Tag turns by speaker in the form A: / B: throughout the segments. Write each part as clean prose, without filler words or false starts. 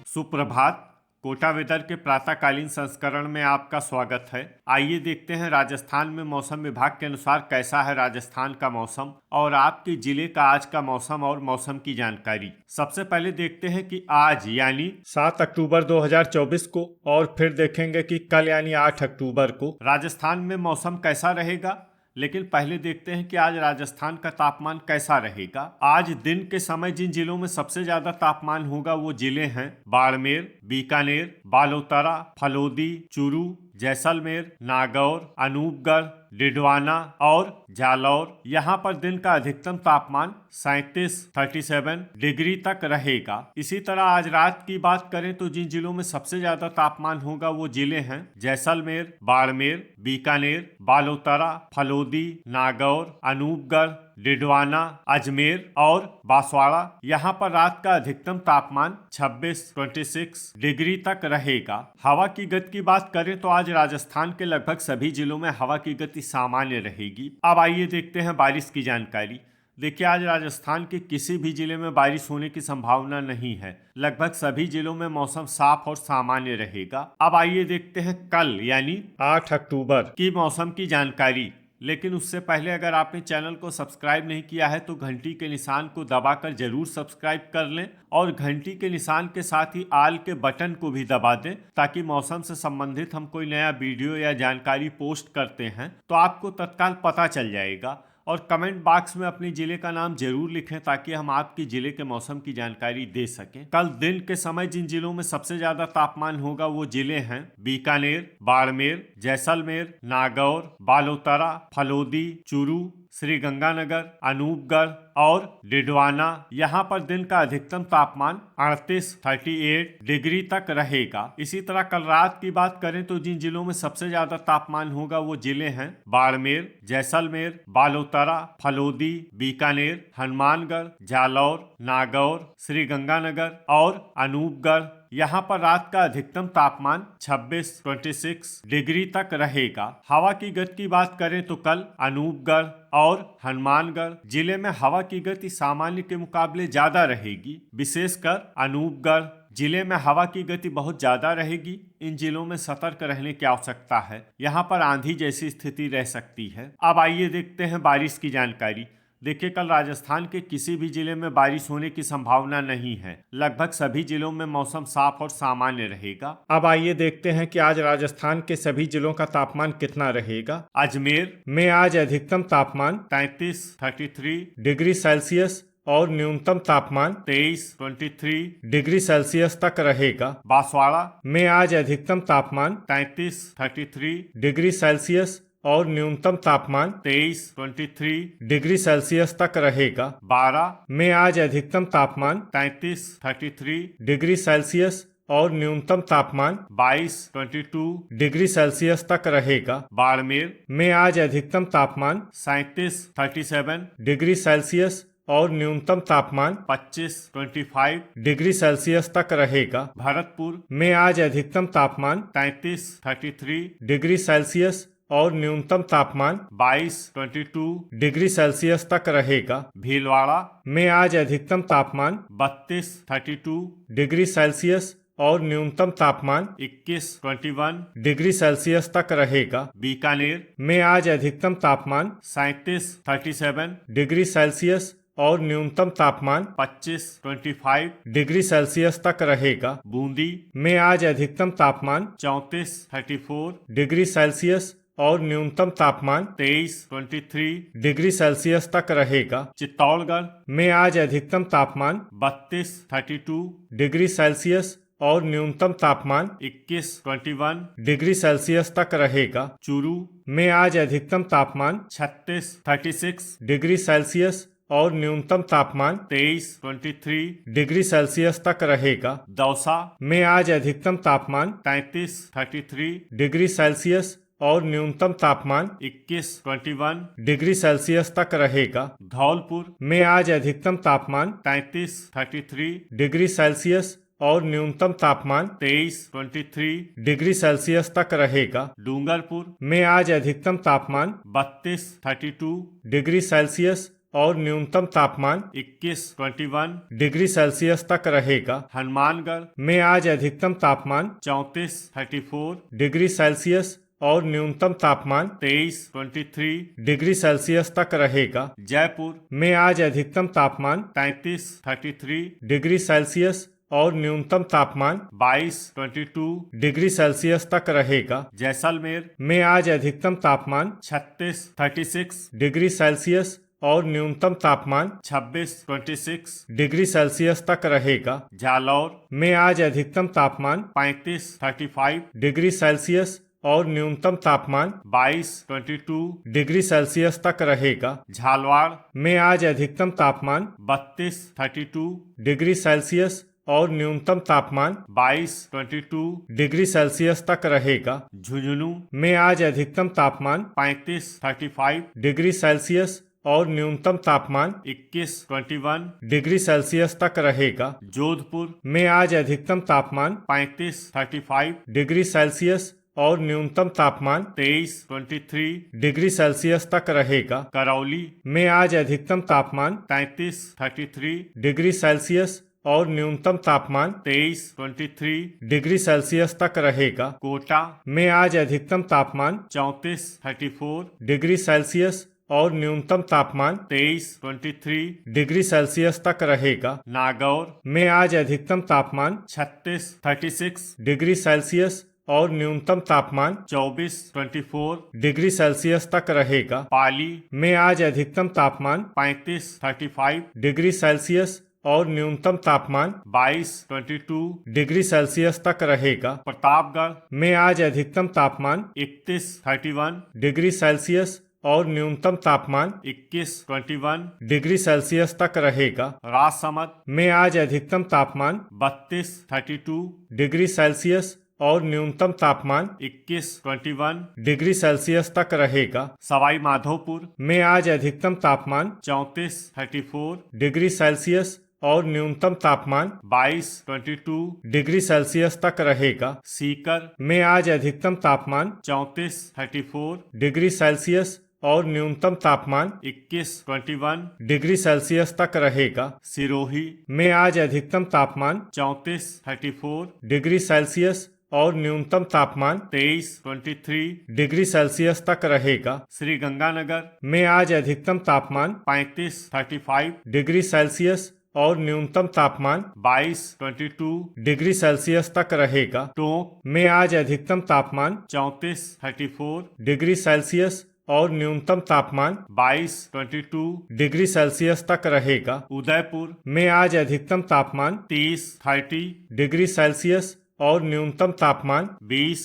A: सुप्रभात। कोटा वेदर के प्रातःकालीन संस्करण में आपका स्वागत है। आइए देखते हैं राजस्थान में मौसम विभाग के अनुसार कैसा है राजस्थान का मौसम और आपके जिले का आज का मौसम और मौसम की जानकारी। सबसे पहले देखते हैं कि आज यानी 7 अक्टूबर 2024 को और फिर देखेंगे कि कल यानी 8 अक्टूबर को राजस्थान में मौसम कैसा रहेगा। लेकिन पहले देखते हैं कि आज राजस्थान का तापमान कैसा रहेगा। आज दिन के समय जिन जिलों में सबसे ज्यादा तापमान होगा वो जिले हैं बाड़मेर, बीकानेर, बालोतरा, फलोदी, चूरू, जैसलमेर, नागौर, अनूपगढ़, डिडवाना और जालौर। यहाँ पर दिन का अधिकतम तापमान 37 डिग्री तक रहेगा। इसी तरह आज रात की बात करें तो जिन जिलों में सबसे ज्यादा तापमान होगा वो जिले हैं जैसलमेर, बाड़मेर, बीकानेर, बालोतरा, फलोदी, नागौर, अनूपगढ़, डिडवाना, अजमेर और बांसवाड़ा। यहाँ पर रात का अधिकतम तापमान 26 डिग्री तक रहेगा। हवा की गति की बात करें तो आज राजस्थान के लगभग सभी जिलों में हवा की गति सामान्य रहेगी। अब आइए देखते हैं बारिश की जानकारी। देखिए, आज राजस्थान के किसी भी जिले में बारिश होने की संभावना नहीं है। लगभग सभी जिलों में मौसम साफ और सामान्य रहेगा। अब आइए देखते हैं कल यानी 8 अक्टूबर की मौसम की जानकारी। लेकिन उससे पहले अगर आपने चैनल को सब्सक्राइब नहीं किया है तो घंटी के निशान को दबाकर जरूर सब्सक्राइब कर लें और घंटी के निशान के साथ ही आल के बटन को भी दबा दें ताकि मौसम से संबंधित हम कोई नया वीडियो या जानकारी पोस्ट करते हैं तो आपको तत्काल पता चल जाएगा। और कमेंट बॉक्स में अपने जिले का नाम जरूर लिखें ताकि हम आपके जिले के मौसम की जानकारी दे सकें। कल दिन के समय जिन जिलों में सबसे ज्यादा तापमान होगा वो जिले हैं बीकानेर, बाड़मेर, जैसलमेर, नागौर, बालोतरा, फलोदी, चूरू, श्रीगंगानगर, अनूपगढ़ और डिडवाना। यहाँ पर दिन का अधिकतम तापमान 38 डिग्री तक रहेगा। इसी तरह कल रात की बात करें तो जिन जिलों में सबसे ज्यादा तापमान होगा वो जिले हैं बाड़मेर, जैसलमेर, बालोतरा, फलोदी, बीकानेर, हनुमानगढ़, जालौर, नागौर, श्रीगंगानगर और अनूपगढ़। यहाँ पर रात का अधिकतम तापमान 26 डिग्री तक रहेगा। हवा की गति की बात करें तो कल अनूपगढ़ और हनुमानगढ़ जिले में हवा की गति सामान्य के मुकाबले ज्यादा रहेगी। विशेषकर अनूपगढ़ जिले में हवा की गति बहुत ज्यादा रहेगी। इन जिलों में सतर्क रहने की आवश्यकता है। यहाँ पर आंधी जैसी स्थिति रह सकती है। अब आइए देखते हैं बारिश की जानकारी। देखिए, कल राजस्थान के किसी भी जिले में बारिश होने की संभावना नहीं है। लगभग सभी जिलों में मौसम साफ और सामान्य रहेगा। अब आइए देखते हैं कि आज राजस्थान के सभी जिलों का तापमान कितना रहेगा। अजमेर में आज अधिकतम तापमान 33 डिग्री सेल्सियस और न्यूनतम तापमान 23 डिग्री सेल्सियस तक रहेगा। बांसवाड़ा में आज अधिकतम तापमान 33 डिग्री सेल्सियस और न्यूनतम तापमान 23 डिग्री सेल्सियस तक रहेगा। बारां में आज अधिकतम तापमान 33 डिग्री सेल्सियस और न्यूनतम तापमान 22 डिग्री सेल्सियस तक रहेगा। बाड़मेर में आज अधिकतम तापमान 37 डिग्री सेल्सियस और न्यूनतम तापमान 25 डिग्री सेल्सियस तक रहेगा। भरतपुर में आज अधिकतम तापमान 33 डिग्री सेल्सियस और न्यूनतम तापमान 22 डिग्री सेल्सियस तक रहेगा। भीलवाड़ा में आज अधिकतम तापमान 32 डिग्री सेल्सियस और न्यूनतम तापमान 21 डिग्री सेल्सियस तक रहेगा। बीकानेर में आज अधिकतम तापमान 37 डिग्री सेल्सियस और न्यूनतम तापमान 25 डिग्री सेल्सियस तक रहेगा। बूंदी में आज अधिकतम तापमान 34 डिग्री सेल्सियस और न्यूनतम तापमान 23 डिग्री सेल्सियस तक रहेगा। चित्तौड़गढ़ में आज अधिकतम तापमान 32 डिग्री सेल्सियस और न्यूनतम तापमान 21 डिग्री सेल्सियस तक रहेगा। चूरू में आज अधिकतम तापमान 36 डिग्री सेल्सियस और न्यूनतम तापमान 23 डिग्री सेल्सियस तक रहेगा। दौसा में आज अधिकतम तापमान 33 डिग्री सेल्सियस और न्यूनतम तापमान 21 डिग्री सेल्सियस तक रहेगा। धौलपुर में आज अधिकतम तापमान 33 डिग्री सेल्सियस और न्यूनतम तापमान 23 डिग्री सेल्सियस तक रहेगा। डूंगरपुर में आज अधिकतम तापमान 32 डिग्री सेल्सियस और न्यूनतम तापमान 21 डिग्री सेल्सियस तक रहेगा। हनुमानगढ़ में आज अधिकतम तापमान 34 डिग्री सेल्सियस और न्यूनतम तापमान 23 डिग्री सेल्सियस तक रहेगा। जयपुर में आज अधिकतम तापमान 33 डिग्री सेल्सियस और न्यूनतम तापमान 22 डिग्री सेल्सियस तक रहेगा। जैसलमेर में आज अधिकतम तापमान 36 डिग्री सेल्सियस और न्यूनतम तापमान 26 डिग्री सेल्सियस तक रहेगा। जालौर में आज अधिकतम तापमान 35 डिग्री सेल्सियस और न्यूनतम तापमान 22 डिग्री सेल्सियस तक रहेगा। झालवाड़ में आज अधिकतम तापमान 32 डिग्री सेल्सियस और न्यूनतम तापमान 22 डिग्री सेल्सियस तक रहेगा। झुंझुनू में आज अधिकतम तापमान 35 डिग्री सेल्सियस और न्यूनतम तापमान 21 डिग्री सेल्सियस तक रहेगा। जोधपुर में आज अधिकतम तापमान 35 डिग्री सेल्सियस और न्यूनतम तापमान 23 डिग्री सेल्सियस तक रहेगा। करौली में आज अधिकतम तापमान 33 डिग्री सेल्सियस और न्यूनतम तापमान 23 डिग्री सेल्सियस तक रहेगा। कोटा में आज अधिकतम तापमान 34 डिग्री सेल्सियस और न्यूनतम तापमान 23 डिग्री सेल्सियस तक रहेगा। नागौर में आज अधिकतम तापमान 36 डिग्री सेल्सियस और न्यूनतम तापमान 24 डिग्री सेल्सियस तक रहेगा। पाली में आज अधिकतम तापमान 35 डिग्री सेल्सियस और न्यूनतम तापमान 22 डिग्री सेल्सियस तक रहेगा। प्रतापगढ़ में आज अधिकतम तापमान 31 डिग्री सेल्सियस और न्यूनतम तापमान 21 डिग्री सेल्सियस तक रहेगा। राजसमंद में आज अधिकतम तापमान 32 डिग्री सेल्सियस और न्यूनतम तापमान 21 डिग्री सेल्सियस तक रहेगा। सवाई माधोपुर में आज अधिकतम तापमान 34 डिग्री सेल्सियस और न्यूनतम तापमान 22 डिग्री सेल्सियस तक रहेगा। सीकर में आज अधिकतम तापमान 34 डिग्री सेल्सियस और न्यूनतम तापमान 21 डिग्री सेल्सियस तक रहेगा। सिरोही में आज अधिकतम तापमान 34 डिग्री सेल्सियस और न्यूनतम तापमान 23 डिग्री सेल्सियस तक रहेगा। श्री गंगानगर में आज अधिकतम तापमान 35 डिग्री सेल्सियस और न्यूनतम तापमान 22 डिग्री सेल्सियस तक रहेगा। टोंक में आज अधिकतम तापमान 34 डिग्री सेल्सियस और न्यूनतम तापमान 22 डिग्री सेल्सियस तक रहेगा। उदयपुर में आज अधिकतम तापमान 30 डिग्री सेल्सियस और न्यूनतम तापमान 20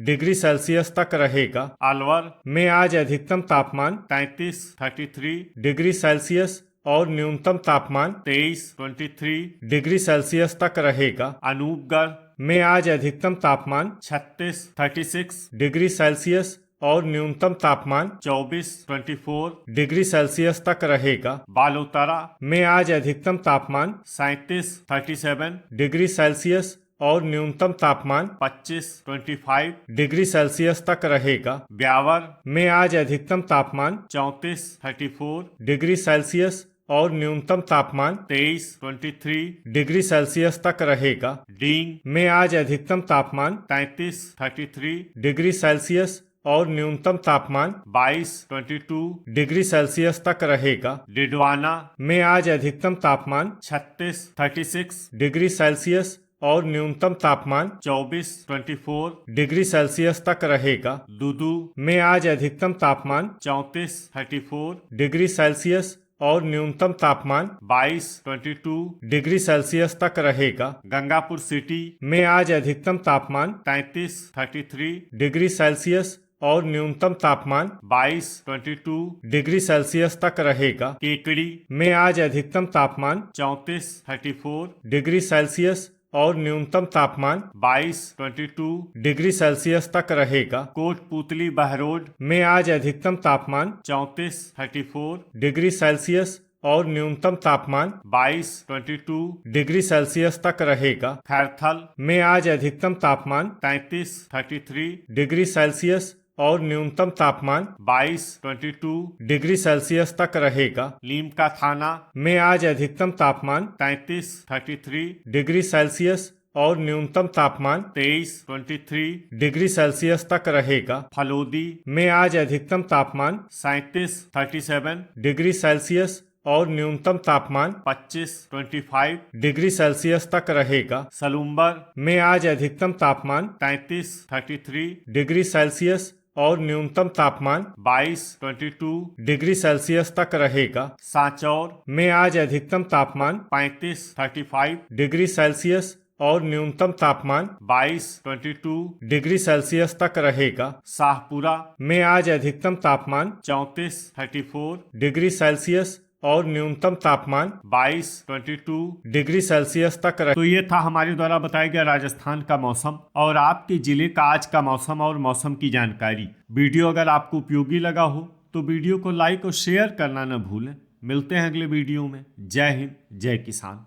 A: डिग्री सेल्सियस तक रहेगा। अलवर में आज अधिकतम तापमान 33 डिग्री सेल्सियस और न्यूनतम तापमान 23 डिग्री सेल्सियस तक रहेगा। अनूपगढ़ में आज अधिकतम तापमान 36 डिग्री सेल्सियस और न्यूनतम तापमान 24 डिग्री सेल्सियस तक रहेगा। बालोतरा में आज अधिकतम तापमान 37 डिग्री सेल्सियस और न्यूनतम तापमान 25 डिग्री सेल्सियस तक रहेगा। ब्यावर में आज अधिकतम तापमान 34 डिग्री सेल्सियस और न्यूनतम तापमान 23 डिग्री सेल्सियस तक रहेगा। डींग में आज अधिकतम तापमान 33 डिग्री सेल्सियस और न्यूनतम तापमान 22 डिग्री सेल्सियस तक रहेगा। डिडवाना में आज अधिकतम तापमान 36 डिग्री सेल्सियस और न्यूनतम तापमान 24 डिग्री सेल्सियस तक रहेगा। दुदू में आज अधिकतम तापमान 34 डिग्री सेल्सियस और न्यूनतम तापमान 22 डिग्री सेल्सियस तक रहेगा। गंगापुर सिटी में आज अधिकतम तापमान 33 डिग्री सेल्सियस और न्यूनतम तापमान 22 डिग्री सेल्सियस तक रहेगा। केकड़ी में आज अधिकतम तापमान 34 डिग्री सेल्सियस और न्यूनतम तापमान 22 डिग्री सेल्सियस तक रहेगा। कोटपुतली बहरोड में आज अधिकतम तापमान 34 डिग्री सेल्सियस और न्यूनतम तापमान 22-22 डिग्री सेल्सियस तक रहेगा। खैरथल में आज अधिकतम तापमान 33-33 डिग्री सेल्सियस और न्यूनतम तापमान 22-22 डिग्री सेल्सियस तक रहेगा। लीमका थाना में आज अधिकतम तापमान 33-33 डिग्री सेल्सियस और न्यूनतम तापमान 23-23 डिग्री सेल्सियस तक रहेगा। फलोदी में आज अधिकतम तापमान 37-37 डिग्री सेल्सियस और न्यूनतम तापमान 25-25 डिग्री सेल्सियस तक रहेगा। सलूम्बर में आज अधिकतम तापमान 33-33 डिग्री सेल्सियस और न्यूनतम तापमान 22-22 डिग्री सेल्सियस तक रहेगा। सांचौर में आज अधिकतम तापमान 35-35 डिग्री सेल्सियस और न्यूनतम तापमान 22-22 डिग्री सेल्सियस तक रहेगा। शाहपुरा में आज अधिकतम तापमान 34-34 डिग्री सेल्सियस और न्यूनतम तापमान 22-22 डिग्री सेल्सियस तक रहे। तो ये था हमारे द्वारा बताया गया राजस्थान का मौसम और आपके जिले का आज का मौसम और मौसम की जानकारी। वीडियो अगर आपको उपयोगी लगा हो तो वीडियो को लाइक और शेयर करना न भूलें। मिलते हैं अगले वीडियो में। जय हिंद, जय किसान।